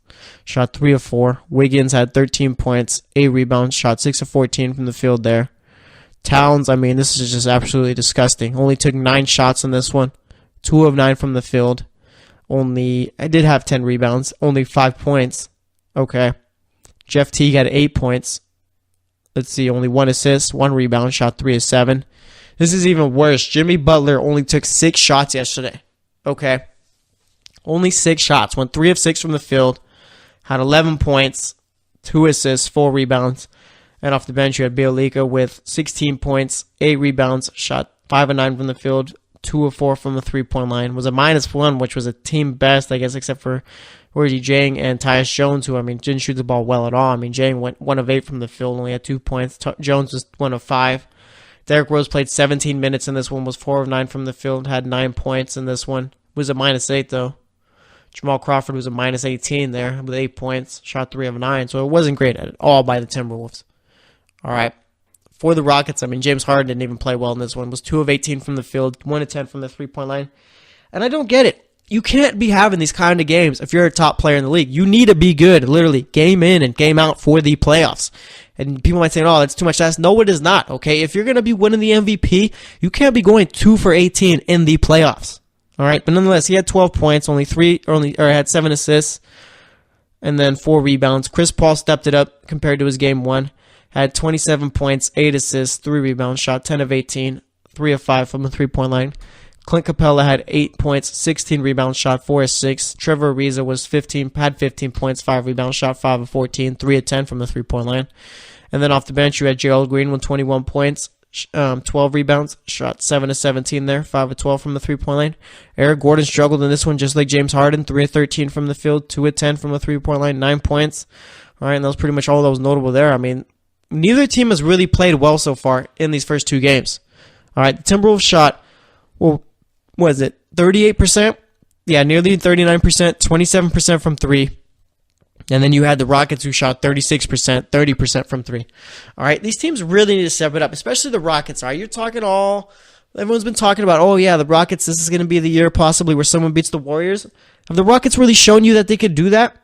shot 3 of 4. Wiggins had 13 points, 8 rebounds, shot 6 of 14 from the field there. Towns, I mean, this is just absolutely disgusting. Only took 9 shots in this one, 2 of 9 from the field. I did have 10 rebounds, only 5 points. Okay. Jeff Teague had 8 points. Let's see, only 1 assist, 1 rebound, shot 3 of 7. This is even worse. Jimmy Butler only took 6 shots yesterday. Okay. Only 6 shots. Went 3 of 6 from the field. Had 11 points, 2 assists, 4 rebounds. And off the bench, you had Bielika with 16 points, 8 rebounds, shot 5 of 9 from the field, 2 of 4 from the three-point line. Was a -1, which was a team best, I guess, except for Reggie Jang and Tyus Jones, who, I mean, didn't shoot the ball well at all. I mean, Jang went 1 of 8 from the field, only had 2 points. Jones was 1 of 5. Derrick Rose played 17 minutes in this one, was 4 of 9 from the field, had 9 points in this one. Was a -8, though. Jamal Crawford was a -18 there with 8 points, shot 3 of 9. So it wasn't great at all by the Timberwolves. All right. For the Rockets, I mean, James Harden didn't even play well in this one. Was 2 of 18 from the field, 1 of 10 from the three-point line. And I don't get it. You can't be having these kind of games if you're a top player in the league. You need to be good, literally, game in and game out for the playoffs. And people might say, oh, that's too much to ask. No, it is not, okay? If you're going to be winning the MVP, you can't be going 2 for 18 in the playoffs. All right, but nonetheless, he had 12 points, had 7 assists, and then 4 rebounds. Chris Paul stepped it up compared to his game 1. Had 27 points, 8 assists, 3 rebounds, shot 10 of 18, 3 of 5 from the three-point line. Clint Capella had 8 points, 16 rebounds, shot 4 of 6. Trevor Ariza had 15 points, 5 rebounds, shot 5 of 14, 3 of 10 from the three-point line. And then off the bench, you had Gerald Green with 21 points, 12 rebounds, shot 7 of 17 there, 5 of 12 from the three-point line. Eric Gordon struggled in this one just like James Harden, 3 of 13 from the field, 2 of 10 from the three-point line, 9 points. All right, and that was pretty much all that was notable there. I mean, neither team has really played well so far in these first 2 games. All right, the Timberwolves shot, well, what is it, 38%? Yeah, nearly 39%, 27% from 3. And then you had the Rockets who shot 36%, 30% from 3. All right, these teams really need to step it up, especially the Rockets. All right, you're talking everyone's been talking about, oh yeah, the Rockets, this is going to be the year possibly where someone beats the Warriors. Have the Rockets really shown you that they could do that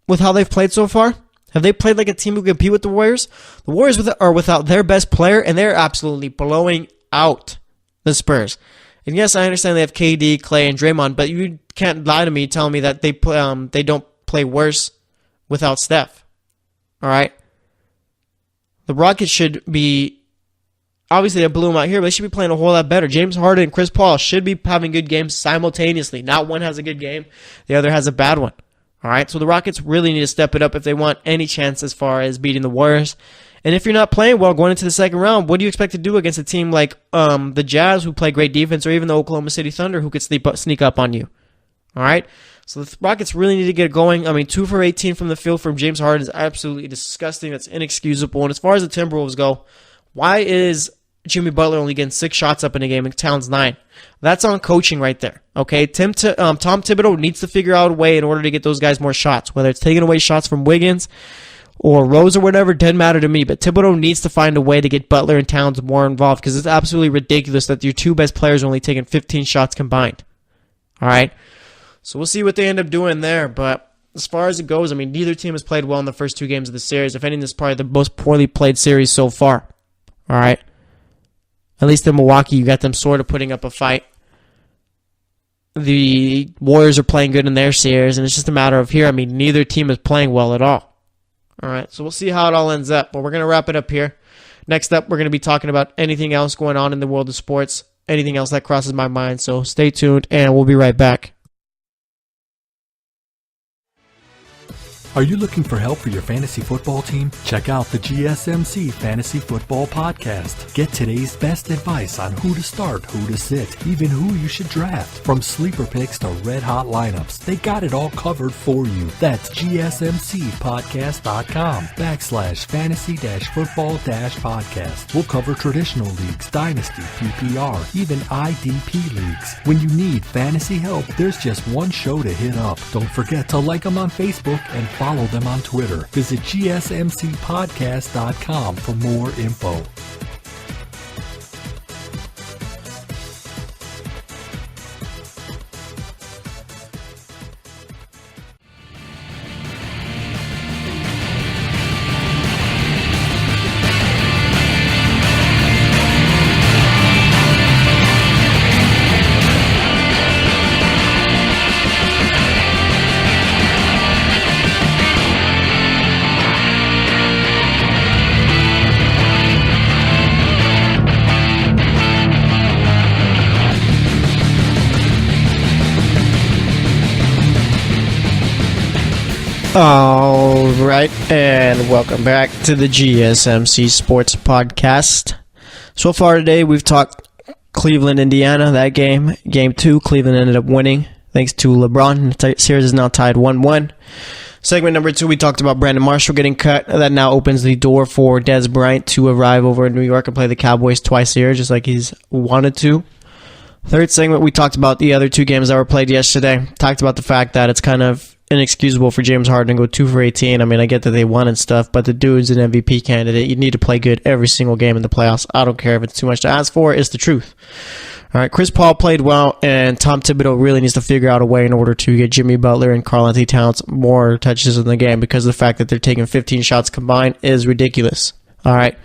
with how they've played so far? Have they played like a team who can compete with the Warriors? The Warriors are without their best player, and they're absolutely blowing out the Spurs. And yes, I understand they have KD, Clay, and Draymond, but you can't lie to me telling me that they don't play worse without Steph. All right? The Rockets should be, obviously they blew them out here, but they should be playing a whole lot better. James Harden and Chris Paul should be having good games simultaneously. Not one has a good game, the other has a bad one. All right? So the Rockets really need to step it up if they want any chance as far as beating the Warriors. And if you're not playing well going into the second round, what do you expect to do against a team like the Jazz, who play great defense, or even the Oklahoma City Thunder, who could sneak up on you? All right? So the Rockets really need to get going. I mean, 2 for 18 from the field from James Harden is absolutely disgusting. That's inexcusable. And as far as the Timberwolves go, why is Jimmy Butler only getting 6 shots up in a game and Towns 9? That's on coaching right there. Okay, Tom Thibodeau needs to figure out a way in order to get those guys more shots, whether it's taking away shots from Wiggins or Rose or whatever, doesn't matter to me. But Thibodeau needs to find a way to get Butler and Towns more involved, because it's absolutely ridiculous that your 2 best players are only taking 15 shots combined. All right? So we'll see what they end up doing there. But as far as it goes, I mean, neither team has played well in the first 2 games of the series. If anything, this is probably the most poorly played series so far. All right? At least in Milwaukee, you got them sort of putting up a fight. The Warriors are playing good in their series, and it's just a matter of here. I mean, neither team is playing well at all. All right, so we'll see how it all ends up. But we're going to wrap it up here. Next up, we're going to be talking about anything else going on in the world of sports, anything else that crosses my mind. So stay tuned, and we'll be right back. Are you looking for help for your fantasy football team? Check out the GSMC Fantasy Football Podcast. Get today's best advice on who to start, who to sit, even who you should draft. From sleeper picks to red-hot lineups, they got it all covered for you. That's GSMCpodcast.com/fantasy-football-podcast. We'll cover traditional leagues, dynasty, PPR, even IDP leagues. When you need fantasy help, there's just one show to hit up. Don't forget to like them on Facebook and follow them on Twitter. Visit GSMCpodcast.com for more info. All right, and welcome back to the GSMC Sports Podcast. So far today, we've talked Cleveland, Indiana, that game. Game 2, Cleveland ended up winning thanks to LeBron. The series is now tied 1-1. Segment number 2, we talked about Brandon Marshall getting cut. That now opens the door for Des Bryant to arrive over in New York and play the Cowboys twice a year, just like he's wanted to. Third segment, we talked about the other 2 games that were played yesterday. Talked about the fact that it's kind of inexcusable for James Harden to go 2 for 18. I mean, I get that they won and stuff, but the dude's an MVP candidate. You need to play good every single game in the playoffs. I don't care if it's too much to ask for. It's the truth. All right, Chris Paul played well, and Tom Thibodeau really needs to figure out a way in order to get Jimmy Butler and Karl-Anthony Towns more touches in the game, because the fact that they're taking 15 shots combined is ridiculous. All right.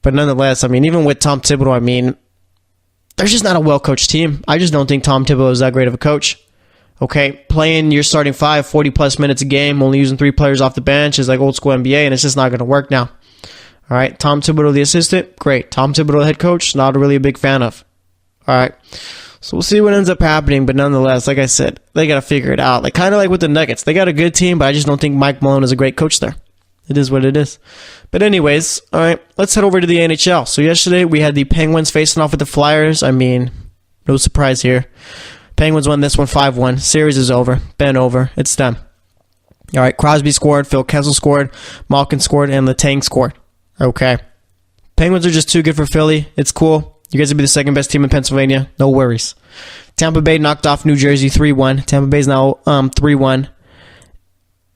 But nonetheless, I mean, even with Tom Thibodeau, I mean, there's just not a well-coached team. I just don't think Tom Thibodeau is that great of a coach. Okay, playing your starting 5, 40-plus minutes a game, only using 3 players off the bench is like old school NBA, and it's just not going to work now. All right, Tom Thibodeau, the assistant, great. Tom Thibodeau, the head coach, not really a big fan of. All right, so we'll see what ends up happening, but nonetheless, like I said, they got to figure it out. Like kind of like with the Nuggets. They got a good team, but I just don't think Mike Malone is a great coach there. It is what it is. But anyways, all right, let's head over to the NHL. So yesterday, we had the Penguins facing off with the Flyers. I mean, no surprise here. Penguins won this one 5-1. Series is over. Been over. It's done. All right, Crosby scored, Phil Kessel scored, Malkin scored, and Letang scored. Okay. Penguins are just too good for Philly. It's cool. You guys will be the second best team in Pennsylvania. No worries. Tampa Bay knocked off New Jersey 3-1. Tampa Bay's now 3-1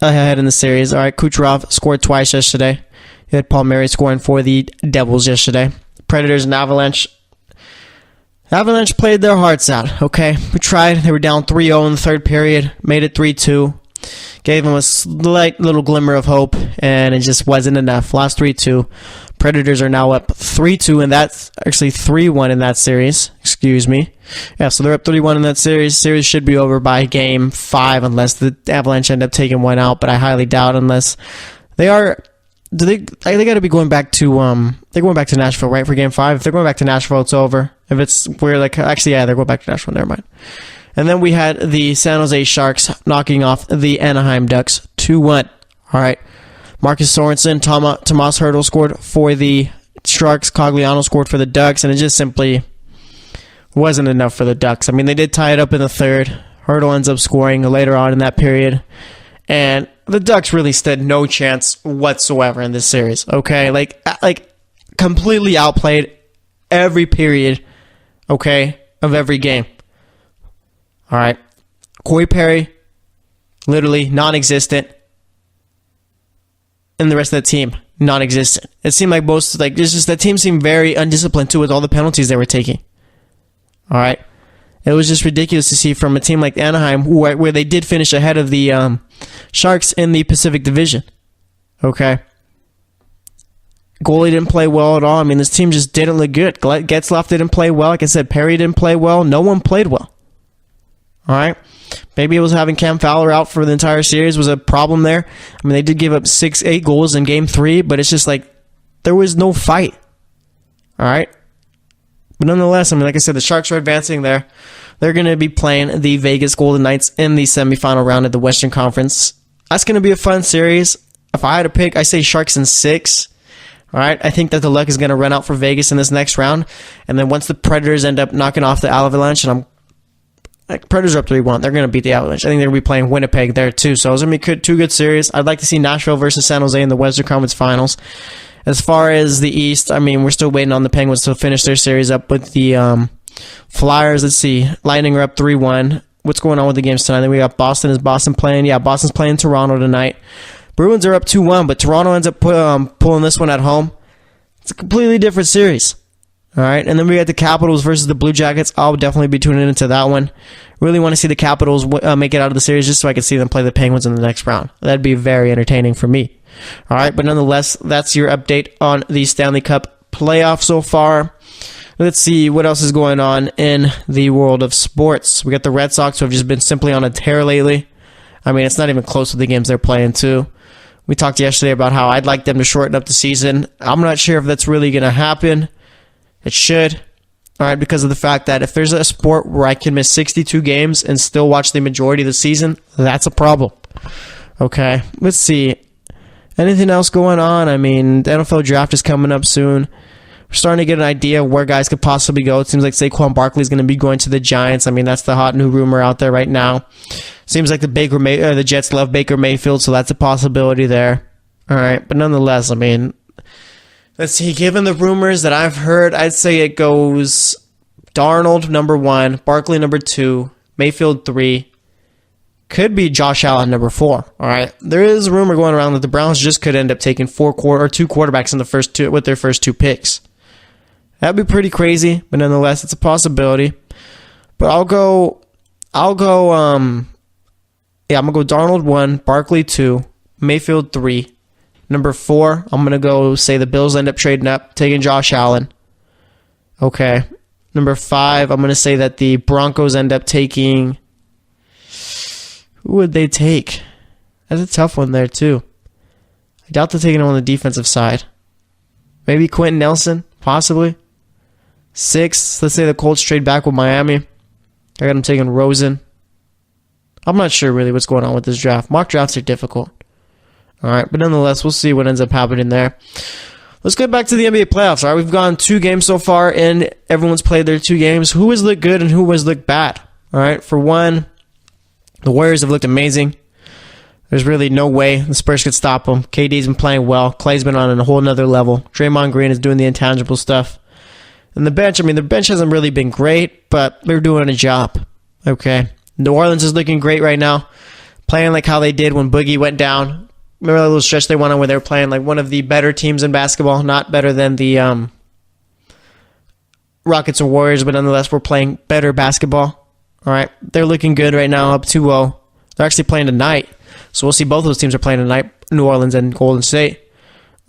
ahead in the series. All right, Kucherov scored twice yesterday. You had Paul Mary scoring for the Devils yesterday. Predators and Avalanche. Avalanche played their hearts out, okay? We tried. They were down 3-0 in the third period. Made it 3-2. Gave them a slight little glimmer of hope, and it just wasn't enough. Lost 3-2. Predators are now up 3-2, and that's actually 3-1 in that series. Excuse me. Yeah, so they're up 3-1 in that series. Series should be over by game 5 unless the Avalanche end up taking one out, but I highly doubt unless they are... They got to be going back to they're going back to Nashville, right, for game 5. If they're going back to Nashville, it's over. If it's where like actually yeah, they're going back to Nashville. Never mind. And then we had the San Jose Sharks knocking off the Anaheim Ducks 2-1. All right, Marcus Sorensen, Tomas Hertl scored for the Sharks. Cogliano scored for the Ducks, and it just simply wasn't enough for the Ducks. I mean, they did tie it up in the third. Hertl ends up scoring later on in that period, and the Ducks really stood no chance whatsoever in this series, okay? Like completely outplayed every period, okay, of every game. All right. Corey Perry, literally non-existent. And the rest of the team, non-existent. It seemed like it's just that team seemed very undisciplined too with all the penalties they were taking. All right. It was just ridiculous to see from a team like Anaheim, where they did finish ahead of the Sharks in the Pacific Division. Okay. Goalie didn't play well at all. I mean, this team just didn't look good. Getzlaf didn't play well. Like I said, Perry didn't play well. No one played well. All right. Maybe it was having Cam Fowler out for the entire series was a problem there. I mean, they did give up 8 goals in game 3, but it's just like there was no fight. All right. But nonetheless, I mean, like I said, the Sharks are advancing there. They're going to be playing the Vegas Golden Knights in the semifinal round of the Western Conference. That's going to be a fun series. If I had to pick, I say Sharks in 6. All right. I think that the luck is going to run out for Vegas in this next round. And then once the Predators end up knocking off the Avalanche, and Predators are up 3-1. They're going to beat the Avalanche. I think they're going to be playing Winnipeg there too. So it's going to be 2 good series. I'd like to see Nashville versus San Jose in the Western Conference Finals. As far as the East, I mean, we're still waiting on the Penguins to finish their series up with the Flyers. Let's see. Lightning are up 3-1. What's going on with the games tonight? Then we got Boston. Is Boston playing? Yeah, Boston's playing Toronto tonight. Bruins are up 2-1, but Toronto ends up pulling this one at home. It's a completely different series. All right, and then we got the Capitals versus the Blue Jackets. I'll definitely be tuning into that one. Really want to see the Capitals make it out of the series just so I can see them play the Penguins in the next round. That'd be very entertaining for me. All right, but nonetheless, that's your update on the Stanley Cup playoff so far. Let's see what else is going on in the world of sports. We got the Red Sox who have just been simply on a tear lately. I mean, it's not even close to the games they're playing too. We talked yesterday about how I'd like them to shorten up the season. I'm not sure if that's really going to happen. It should. All right, because of the fact that if there's a sport where I can miss 62 games and still watch the majority of the season, that's a problem. Okay, let's see. Anything else going on? I mean, the NFL draft is coming up soon. We're starting to get an idea of where guys could possibly go. It seems like Saquon Barkley is going to be going to the Giants. I mean, that's the hot new rumor out there right now. Seems like the Jets love Baker Mayfield, so that's a possibility there. All right, but nonetheless, I mean, let's see. Given the rumors that I've heard, I'd say it goes Darnold number 1, Barkley number 2, Mayfield 3. Could be Josh Allen number 4. All right. There is a rumor going around that the Browns just could end up taking 2 quarterbacks in the first 2 with their first 2 picks. That'd be pretty crazy, but nonetheless, it's a possibility. But I'm gonna go Darnold 1, Barkley 2, Mayfield 3. Number 4, I'm gonna go say the Bills end up trading up, taking Josh Allen. Okay. Number 5, I'm gonna say that the Broncos end up taking. Who would they take? That's a tough one there, too. I doubt they're taking him on the defensive side. Maybe Quentin Nelson, possibly. 6, let's say the Colts trade back with Miami. I got him taking Rosen. I'm not sure really what's going on with this draft. Mock drafts are difficult. All right, but nonetheless, we'll see what ends up happening there. Let's get back to the NBA playoffs. All right, we've gone 2 games so far, and everyone's played their 2 games. Who has looked good and who has looked bad? All right, for one, the Warriors have looked amazing. There's really no way the Spurs could stop them. KD's been playing well. Clay's been on a whole nother level. Draymond Green is doing the intangible stuff. And the bench, the bench hasn't really been great, but they're doing a job. Okay. New Orleans is looking great right now. Playing like how they did when Boogie went down. Remember that little stretch they went on where they were playing like one of the better teams in basketball? Not better than the Rockets or Warriors, but nonetheless, we're playing better basketball. All right, they're looking good right now, up 2-0. They're actually playing tonight, so we'll see both those teams are playing tonight, New Orleans and Golden State.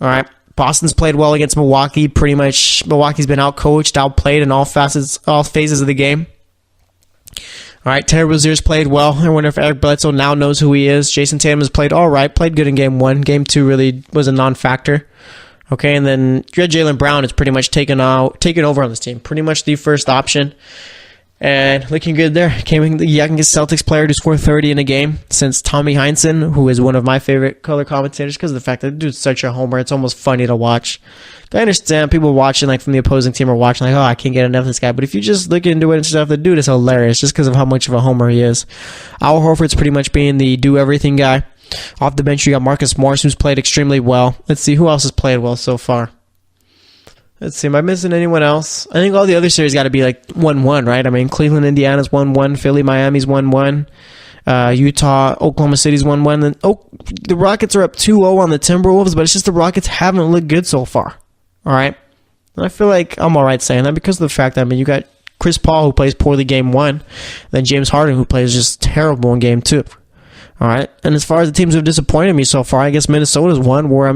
All right, Boston's played well against Milwaukee. Pretty much, Milwaukee's been outcoached, outplayed in all phases of the game. All right, Terry Rozier's played well. I wonder if Eric Bledsoe now knows who he is. Jason Tatum has played all right, played good in Game 1. Game 2 really was a non-factor. Okay, and then Jaylen Brown is pretty much taken over on this team. Pretty much the first option. And looking good there. Came the youngest Celtics player to score 30 in a game since Tommy Heinsohn, who is one of my favorite color commentators because of the fact that the dude's such a homer. It's almost funny to watch. I understand people watching like from the opposing team are watching like, oh, I can't get enough of this guy. But if you just look into it and stuff, the dude is hilarious just because of how much of a homer he is. Al Horford's pretty much being the do-everything guy. Off the bench, you got Marcus Morris, who's played extremely well. Let's see, who else has played well so far? Let's see, am I missing anyone else? I think all the other series got to be like 1-1, right? Cleveland, Indiana's 1-1. Philly, Miami's 1-1. Utah, Oklahoma City's 1-1. Then, the Rockets are up 2-0 on the Timberwolves, but it's just the Rockets haven't looked good so far. All right? And I feel like I'm all right saying that because of the fact that, you got Chris Paul, who plays poorly Game 1, then James Harden, who plays just terrible in Game 2. All right, and as far as the teams who have disappointed me so far, I guess Minnesota's one where,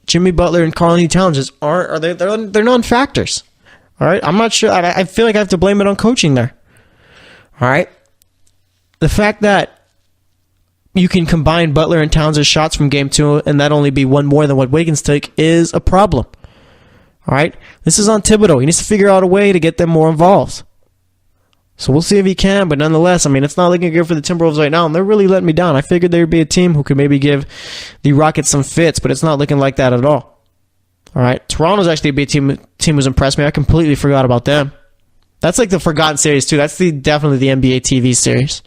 Jimmy Butler and Karl-Anthony Towns just they're non-factors. All right, I'm not sure. I feel like I have to blame it on coaching there. All right, the fact that you can combine Butler and Towns' shots from Game 2 and that only be one more than what Wiggins took is a problem. All right? This is on Thibodeau. He needs to figure out a way to get them more involved. So we'll see if he can, but nonetheless, I mean, it's not looking good for the Timberwolves right now, and they're really letting me down. I figured there would be a team who could maybe give the Rockets some fits, but it's not looking like that at all. All right? Toronto's actually a big team who's impressed me. I completely forgot about them. That's like the forgotten series, too. That's definitely the NBA TV series.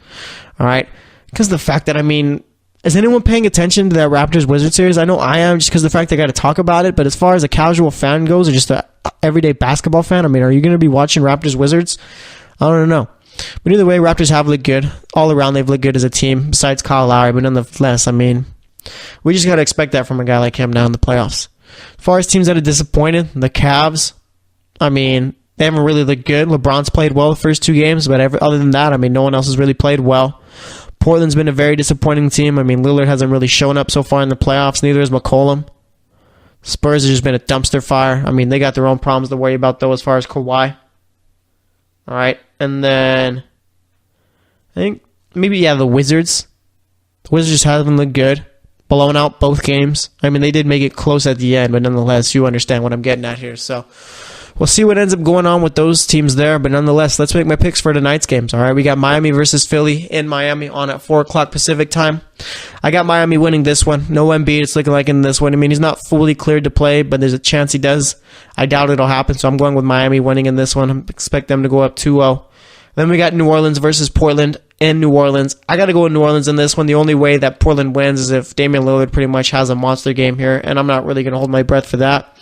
All right? Because the fact that, I mean, is anyone paying attention to that Raptors-Wizards series? I know I am, just because of the fact they got to talk about it, but as far as a casual fan goes, or just an everyday basketball fan, I mean, are you going to be watching Raptors-Wizards? I don't know. But either way, Raptors have looked good. All around, they've looked good as a team, besides Kyle Lowry, but nonetheless, I mean, we just got to expect that from a guy like him now in the playoffs. As far as teams that are disappointed, the Cavs, I mean, they haven't really looked good. LeBron's played well the first 2 games, but other than that, I mean, no one else has really played well. Portland's been a very disappointing team. I mean, Lillard hasn't really shown up so far in the playoffs. Neither has McCollum. Spurs has just been a dumpster fire. I mean, they got their own problems to worry about, though, as far as Kawhi. All right. And then, I think, maybe, the Wizards. The Wizards just haven't looked good. Blowing out both games. I mean, they did make it close at the end, but nonetheless, you understand what I'm getting at here. So, we'll see what ends up going on with those teams there, but nonetheless, let's make my picks for tonight's games. All right, we got Miami versus Philly in Miami on at 4 o'clock Pacific time. I got Miami winning this one. No Embiid, it's looking like in this one. I mean, he's not fully cleared to play, but there's a chance he does. I doubt it'll happen, so I'm going with Miami winning in this one. I expect them to go up 2-0. Then we got New Orleans versus Portland in New Orleans. I got to go with New Orleans in this one. The only way that Portland wins is if Damian Lillard pretty much has a monster game here, and I'm not really going to hold my breath for that.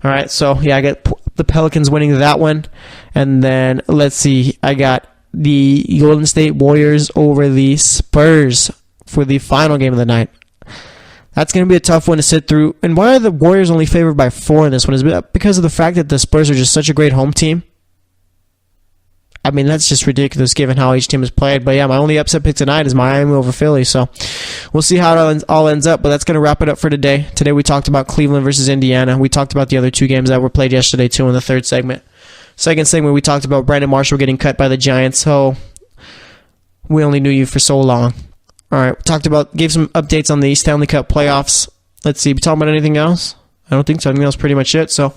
All right, so I got the Pelicans winning that one. And then, let's see, I got the Golden State Warriors over the Spurs for the final game of the night. That's going to be a tough one to sit through. And why are the Warriors only favored by 4 in this one? Is it because of the fact that the Spurs are just such a great home team? I mean, that's just ridiculous given how each team has played. But yeah, my only upset pick tonight is Miami over Philly. So we'll see how it all ends up. But that's going to wrap it up for today. Today we talked about Cleveland versus Indiana. We talked about the other 2 games that were played yesterday too in the third segment. Second segment, we talked about Brandon Marshall getting cut by the Giants. So we only knew you for so long. All right, gave some updates on the Stanley Cup playoffs. Let's see, we talking about anything else? I don't think so. I think that was pretty much it. So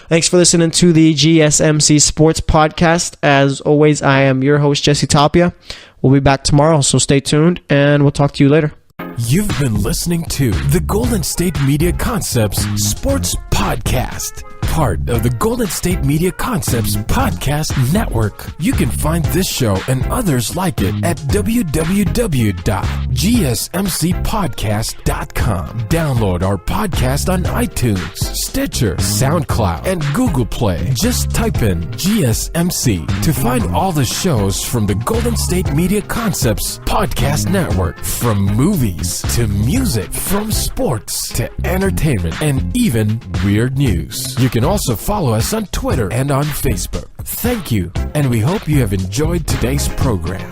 thanks for listening to the GSMC Sports Podcast. As always, I am your host, Jesse Tapia. We'll be back tomorrow, so stay tuned, and we'll talk to you later. You've been listening to the Golden State Media Concepts Sports Podcast, part of the Golden State Media Concepts Podcast Network. You can find this show and others like it at www.gsmcpodcast.com. Download our podcast on iTunes, Stitcher, SoundCloud, and Google Play. Just type in GSMC to find all the shows from the Golden State Media Concepts Podcast Network, from movies to music, from sports to entertainment, and even weird news. You can also follow us on Twitter and on Facebook. Thank you, and we hope you have enjoyed today's program.